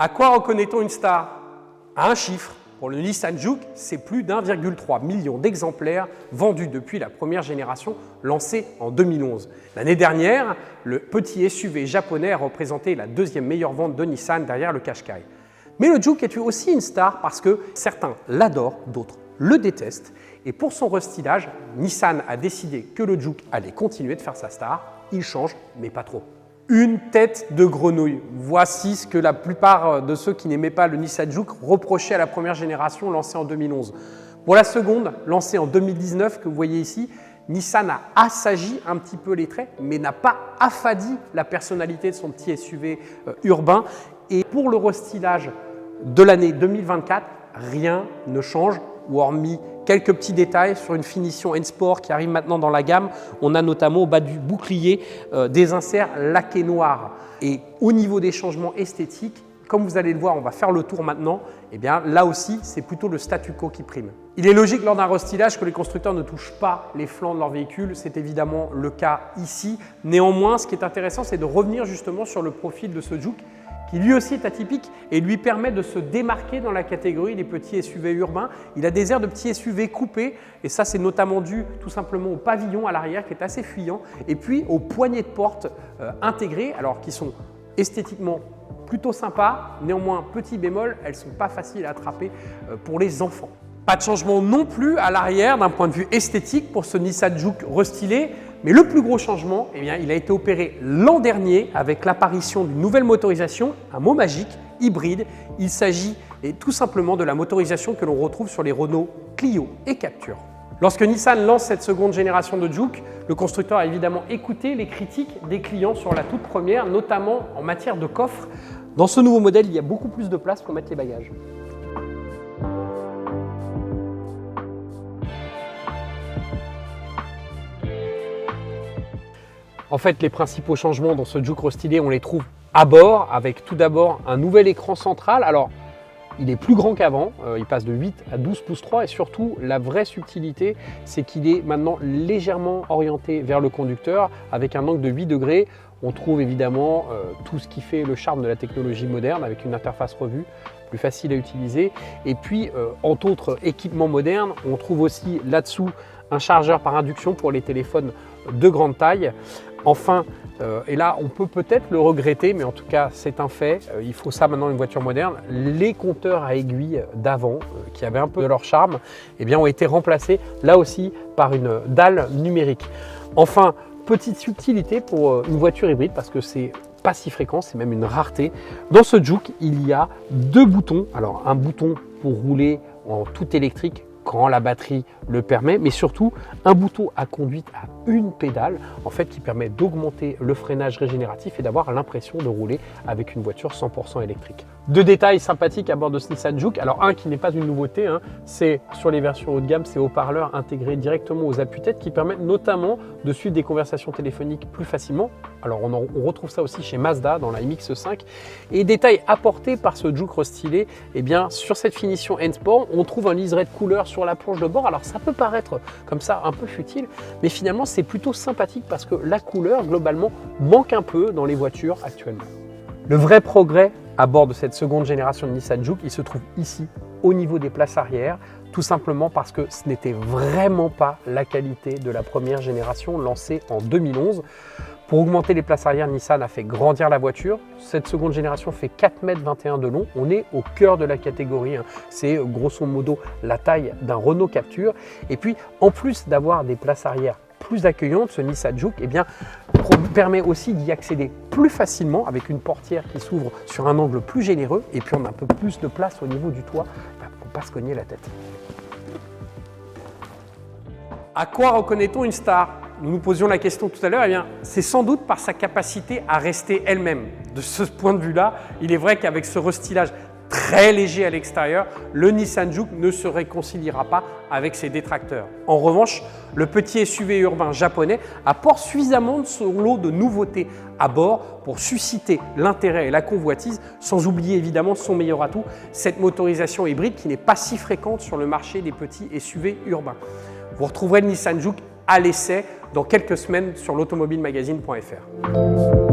À quoi reconnaît-on une star? À un chiffre. Pour le Nissan Juke, c'est plus d'1,3 million d'exemplaires vendus depuis la première génération lancée en 2011. L'année dernière, le petit SUV japonais a représenté la deuxième meilleure vente de Nissan derrière le Qashqai. Mais le Juke est aussi une star parce que certains l'adorent, d'autres le détestent. Et pour son restylage, Nissan a décidé que le Juke allait continuer de faire sa star. Il change, mais pas trop. Une tête de grenouille. Voici ce que la plupart de ceux qui n'aimaient pas le Nissan Juke reprochaient à la première génération lancée en 2011. Pour la seconde, lancée en 2019, que vous voyez ici, Nissan a assagi un petit peu les traits, mais n'a pas affadi la personnalité de son petit SUV urbain. Et pour le restylage de l'année 2024, rien ne change, ou hormis quelques petits détails sur une finition N-Sport qui arrive maintenant dans la gamme. On a notamment au bas du bouclier des inserts laqués noirs. Et au niveau des changements esthétiques, comme vous allez le voir, on va faire le tour maintenant, et bien là aussi, c'est plutôt le statu quo qui prime. Il est logique lors d'un restylage que les constructeurs ne touchent pas les flancs de leur véhicule. C'est évidemment le cas ici. Néanmoins, ce qui est intéressant, c'est de revenir justement sur le profil de ce Juke, qui lui aussi est atypique et lui permet de se démarquer dans la catégorie des petits SUV urbains. Il a des airs de petits SUV coupés et ça c'est notamment dû tout simplement au pavillon à l'arrière qui est assez fuyant et puis aux poignées de porte intégrées, alors qui sont esthétiquement plutôt sympas, néanmoins petit bémol, elles ne sont pas faciles à attraper pour les enfants. Pas de changement non plus à l'arrière d'un point de vue esthétique pour ce Nissan Juke restylé. Mais le plus gros changement, eh bien, il a été opéré l'an dernier avec l'apparition d'une nouvelle motorisation, un mot magique, hybride. Il s'agit tout simplement de la motorisation que l'on retrouve sur les Renault Clio et Captur. Lorsque Nissan lance cette seconde génération de Juke, le constructeur a évidemment écouté les critiques des clients sur la toute première, notamment en matière de coffre. Dans ce nouveau modèle, il y a beaucoup plus de place pour mettre les bagages. En fait, les principaux changements dans ce Juke restylé, on les trouve à bord, avec tout d'abord un nouvel écran central. Alors, il est plus grand qu'avant, il passe de 8 à 12 pouces 3 et surtout, la vraie subtilité, c'est qu'il est maintenant légèrement orienté vers le conducteur avec un angle de 8 degrés. On trouve évidemment tout ce qui fait le charme de la technologie moderne avec une interface revue plus facile à utiliser. Et puis, entre autres équipements modernes, on trouve aussi là-dessous un chargeur par induction pour les téléphones de grande taille. Enfin, et là on peut peut-être le regretter, mais en tout cas c'est un fait, il faut ça maintenant une voiture moderne, les compteurs à aiguilles d'avant, qui avaient un peu de leur charme, eh bien, ont été remplacés là aussi par une dalle numérique. Enfin, petite subtilité pour une voiture hybride, parce que c'est pas si fréquent, c'est même une rareté. Dans ce Juke, il y a deux boutons. Alors un bouton pour rouler en tout électrique, quand la batterie le permet, mais surtout un bouton à conduite à une pédale, en fait, qui permet d'augmenter le freinage régénératif et d'avoir l'impression de rouler avec une voiture 100% électrique. Deux détails sympathiques à bord de ce Nissan Juke. Alors un qui n'est pas une nouveauté, c'est sur les versions haut de gamme, ces haut-parleurs intégrés directement aux appuis-têtes qui permettent notamment de suivre des conversations téléphoniques plus facilement. Alors on retrouve ça aussi chez Mazda dans la MX-5. Et détail apporté par ce Juke restylé, eh bien, sur cette finition N-Sport, on trouve un liseré de couleur sur la planche de bord. Alors ça peut paraître comme ça un peu futile, mais finalement c'est plutôt sympathique parce que la couleur globalement manque un peu dans les voitures actuellement. Le vrai progrès à bord de cette seconde génération de Nissan Juke, il se trouve ici au niveau des places arrière, tout simplement parce que ce n'était vraiment pas la qualité de la première génération lancée en 2011. Pour augmenter les places arrière, Nissan a fait grandir la voiture. Cette seconde génération fait 4,21 m de long. On est au cœur de la catégorie. C'est grosso modo la taille d'un Renault Captur. Et puis, en plus d'avoir des places arrière plus accueillantes, ce Nissan Juke permet aussi d'y accéder plus facilement avec une portière qui s'ouvre sur un angle plus généreux. Et puis, on a un peu plus de place au niveau du toit pour ne pas se cogner la tête. À quoi reconnaît-on une star ? Nous nous posions la question tout à l'heure, eh bien, c'est sans doute par sa capacité à rester elle-même. De ce point de vue-là, il est vrai qu'avec ce restylage très léger à l'extérieur, le Nissan Juke ne se réconciliera pas avec ses détracteurs. En revanche, le petit SUV urbain japonais apporte suffisamment de son lot de nouveautés à bord pour susciter l'intérêt et la convoitise, sans oublier évidemment son meilleur atout, cette motorisation hybride qui n'est pas si fréquente sur le marché des petits SUV urbains. Vous retrouverez le Nissan Juke à l'essai dans quelques semaines sur l'automobilemagazine.fr.